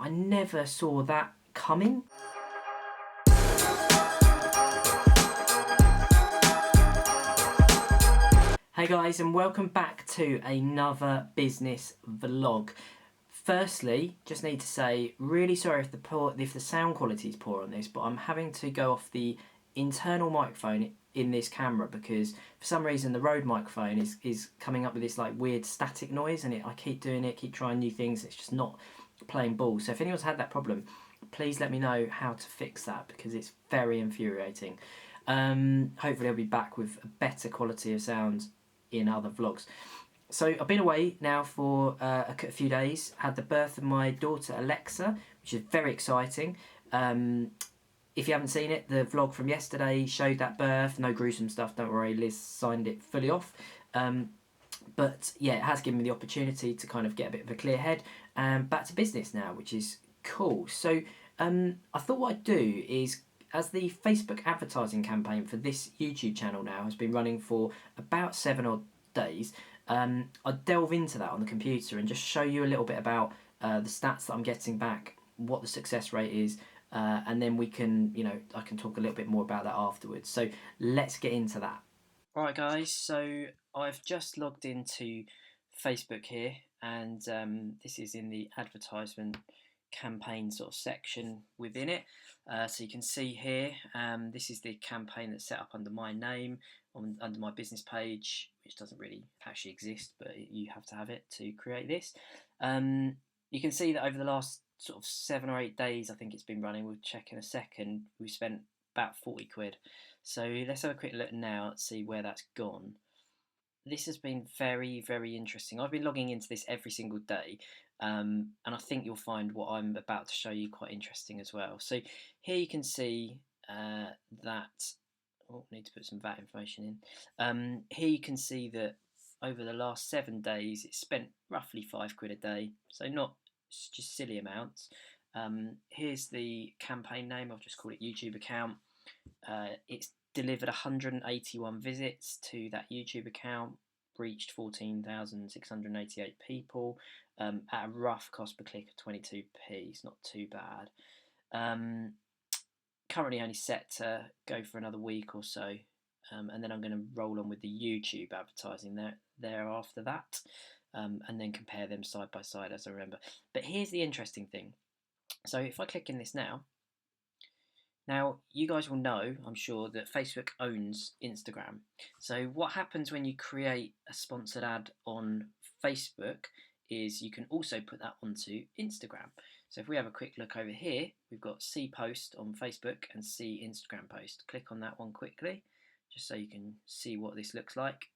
I never saw that coming. Hey guys, and welcome back to another business vlog. Firstly, just need to say, really sorry if the sound quality is poor on this, but I'm having to go off the internal microphone in this camera because for some reason the Rode microphone is coming up with this like weird static noise, and I keep doing it, keep trying new things, it's just not playing ball. So if anyone's had that problem, please let me know how to fix that because it's very infuriating. Hopefully I'll be back with a better quality of sound in other vlogs. So I've been away now for a few days. Had the birth of my daughter Alexa, which is very exciting. If you haven't seen it, the vlog from yesterday showed that birth. No gruesome stuff, don't worry, Liz signed it fully off. But yeah, it has given me the opportunity to kind of get a bit of a clear head and back to business now, which is cool. So I thought what I'd do is, as the Facebook advertising campaign for this YouTube channel now has been running for about 7 odd days, I'd delve into that on the computer and just show you a little bit about the stats that I'm getting back, what the success rate is, and then we can, I can talk a little bit more about that afterwards. So let's get into that. Alright guys, so I've just logged into Facebook here, and this is in the advertisement campaign sort of section within it. So you can see here, this is the campaign that's set up under my name, under my business page, which doesn't really actually exist, but you have to have it to create this. You can see that over the last sort of 7 or 8 days, I think it's been running, we'll check in a second, we've spent about 40 quid. So let's have a quick look now and see where that's gone. This has been very, very interesting. I've been logging into this every single day, and I think you'll find what I'm about to show you quite interesting as well. So here you can see that, oh, I need to put some VAT information in. Here you can see that over the last 7 days it's spent roughly 5 quid a day, so not just silly amounts. Here's the campaign name, I've just called it YouTube account. It's delivered 181 visits to that YouTube account, reached 14,688 people at a rough cost per click of 22p. It's not too bad. Currently only set to go for another week or so, and then I'm going to roll on with the YouTube advertising there after that, and then compare them side by side as I remember. But here's the interesting thing. So if I click in this now, you guys will know, I'm sure, that Facebook owns Instagram. So what happens when you create a sponsored ad on Facebook is you can also put that onto Instagram. So if we have a quick look over here, we've got see post on Facebook and see Instagram post. Click on that one quickly, just so you can see what this looks like.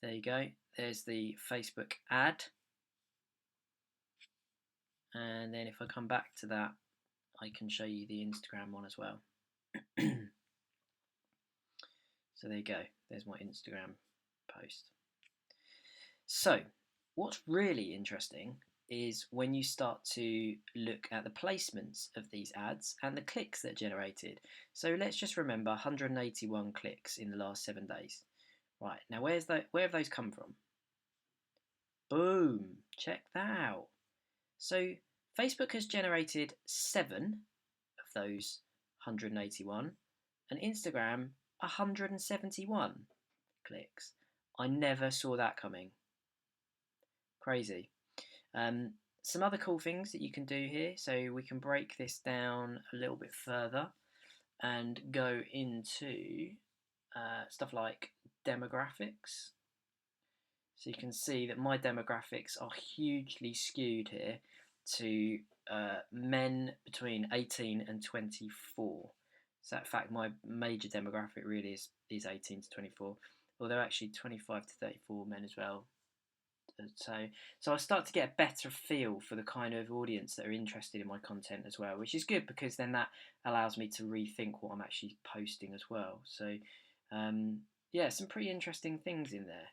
There you go. There's the Facebook ad. And then if I come back to that, I can show you the Instagram one as well. So there you go, there's my Instagram post. So what's really interesting is when you start to look at the placements of these ads and the clicks that are generated. So let's just remember 181 clicks in the last 7 days. Right, now where have those come from? Boom, check that out. So Facebook has generated 7 of those 181, and Instagram 171 clicks. I never saw that coming. Crazy. Some other cool things that you can do here. So we can break this down a little bit further and go into stuff like demographics. So you can see that my demographics are hugely skewed here to men between 18 and 24. So in fact my major demographic really is 18 to 24, although actually 25 to 34 men as well. So I start to get a better feel for the kind of audience that are interested in my content as well, which is good because then that allows me to rethink what I'm actually posting as well. So yeah, some pretty interesting things in there.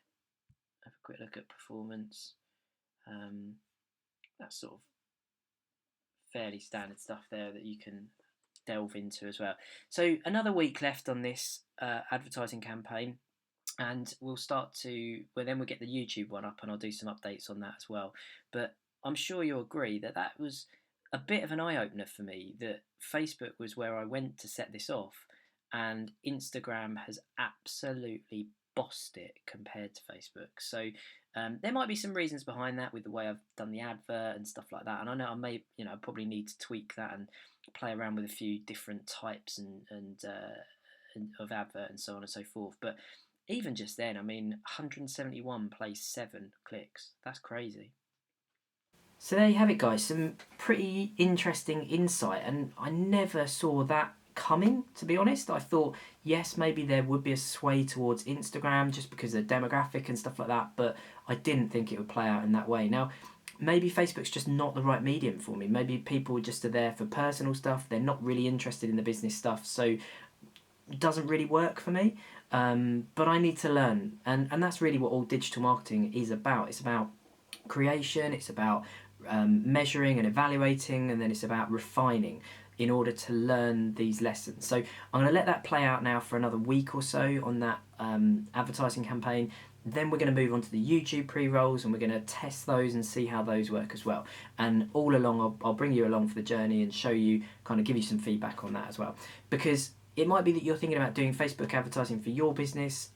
Have a quick look at performance. That's sort of fairly standard stuff there that you can delve into as well. So another week left on this advertising campaign, and we'll start to, well, then we'll get the YouTube one up and I'll do some updates on that as well. But I'm sure you'll agree that that was a bit of an eye-opener for me that Facebook was where I went to set this off, and Instagram has absolutely bossed it compared to Facebook. So there might be some reasons behind that with the way I've done the advert and stuff like that. And I know I probably need to tweak that and play around with a few different types and of advert and so on and so forth. But even just then, I mean, 171 plays 7 clicks. That's crazy. So there you have it, guys. Some pretty interesting insight, and I never saw that coming, to be honest. I thought, yes, maybe there would be a sway towards Instagram just because of the demographic and stuff like that, but I didn't think it would play out in that way. Now, maybe Facebook's just not the right medium for me. Maybe people just are there for personal stuff. They're not really interested in the business stuff, so it doesn't really work for me. But I need to learn, and that's really what all digital marketing is about. It's about creation, it's about measuring and evaluating, and then it's about refining in order to learn these lessons. So I'm going to let that play out now for another week or so on that advertising campaign. Then we're going to move on to the YouTube pre-rolls, and we're going to test those and see how those work as well. And all along, I'll bring you along for the journey and show you, kind of give you some feedback on that as well. Because it might be that you're thinking about doing Facebook advertising for your business,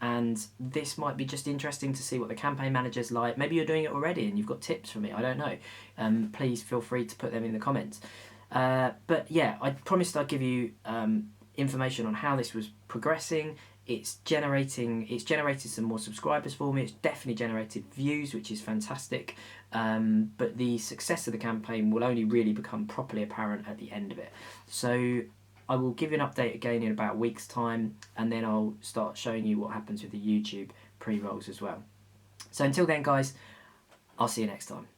and this might be just interesting to see what the campaign manager's like. Maybe you're doing it already and you've got tips for me, I don't know. Please feel free to put them in the comments. But yeah, I promised I'd give you information on how this was progressing. It's generated some more subscribers for me. It's definitely generated views, which is fantastic. But the success of the campaign will only really become properly apparent at the end of it. So I will give you an update again in about a week's time, and then I'll start showing you what happens with the YouTube pre-rolls as well. So until then, guys, I'll see you next time.